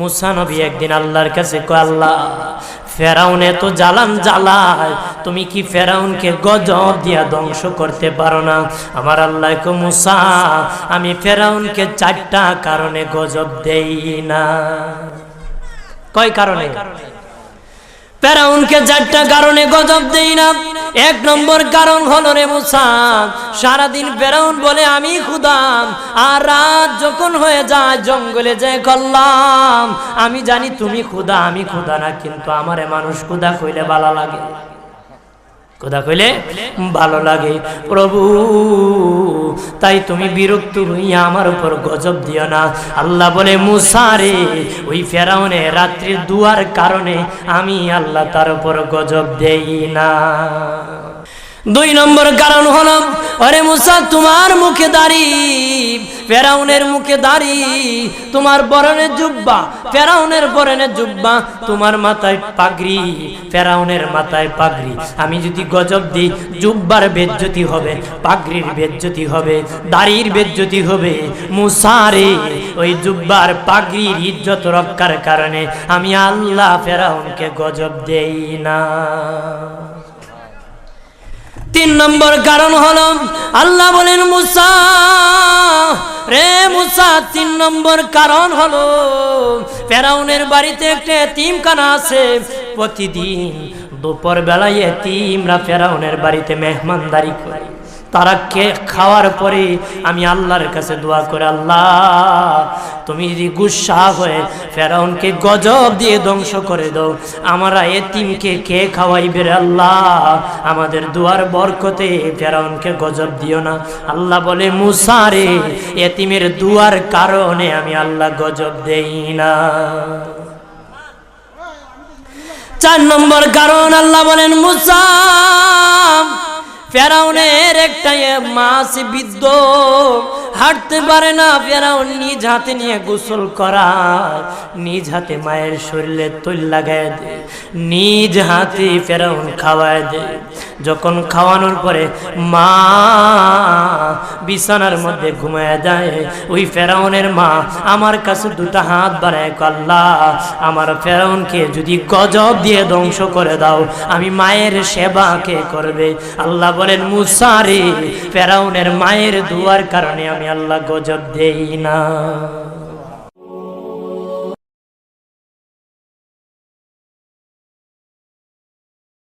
মুসা নবী একদিন আল্লাহর কাছে কয়, আল্লাহ ফেরাউন এত জ্বালান জ্বালায়, তুমি কি ফেরাউনকে গজব দিয়া ধ্বংস করতে পারো না? আমার আল্লাহ কয়, মুসা আমি ফেরাউনকে 4টা কারণে গজব দেই না। কয় কারণে? ফেরাউনকে 4টা কারণে গজব দেই না। 1 নম্বর কারণ হলো রে মুসা, সারাদিন ফেরাউন বলে আমি খোদা, আর রাত যখন হয়ে যায় জঙ্গলে যায় কল্লাম আমি জানি তুমি খোদা, আমি খোদা না, কিন্তু আমারে মানুষ খোদা কইলে ভালো লাগে, খোদা কইলে ভালো লাগে। প্রভু তাই তুমি বিরক্ত হইয়া আমার উপর গজব দিও না। আল্লাহ বলে, মুসা রে ওই ফেরাউনের রাত্রির দুয়ার কারণে আমি আল্লাহ তার উপর গজব দেই না। 2 নম্বর কারণ হলো, আরে মুসা তোমার মুখে দাড়ি, ফেরাউনের মুখে দাড়ি, তোমার পরনের জুব্বা, ফেরাউনের পরনের জুব্বা, তোমার মাথায় পাগড়ি, ফেরাউনের মাথায় পাগড়ি। আমি যদি গজব দিই, জুব্বার বেজ্জতি হবে, পাগড়ির বেজ্জতি হবে, দাড়ির বেজ্জতি হবে। মুসা রে ওই জুব্বার পাগড়ির ইজ্জত রক্ষার কারণে আমি আল্লাহ ফেরাউনকে গজব দেই না। 3 নম্বর কারণ হলো, আল্লাহ বলেন মুসা রে মুসা 3 নম্বর কারণ হলো, ফেরাউনের বাড়িতে একটা এতিমখানা আছে, প্রতিদিন দুপুর বেলায় এতিমরা ফেরাউনের বাড়িতে মেহমানদারি করে। তারা খাওয়ার পরে আমি আল্লাহর কাছে দোয়া করে, আল্লাহ তুমি যদি গুসা হয়ে ফেরাউনকে গজব দিয়ে ধ্বংস করে দাও, আমরা এতিমকে কে খাওয়াইবে রে আল্লাহ, আমাদের দুয়ার বরকতে ফেরাউনকে গজব দিও না। আল্লাহ বলে, মুসা রে এতিমের দুয়ার কারণে আমি আল্লাহ গজব দেই না। 4 নম্বর কারণ, আল্লাহ বলেন, মুসা ফেরাউনের একটা মাছ বিদ্ধ, হাঁটতে পারে না, ফেরাউন নিজ হাতে নিয়ে গোসল করায়, নিজ হাতে মায়ের শরীরে তৈল লাগায় দেয়, নিজ হাতে ফেরাউন খাওয়ায় দেয়। যখন খাওয়ানোর পরে মা বিছানার মধ্যে ঘুমায় যায়, ওই ফেরাউনের মা আমার কাছে 2টা হাত বাড়ায়, আল্লাহ আমার ফেরাউনকে যদি গজব দিয়ে ধ্বংস করে দাও, আমি মায়ের সেবা কে করবে? আল্লাহ বলেন, মুসা রে ফেরাউনের মায়ের দুয়ার কারণে আমি আল্লাহ গজব দেই না।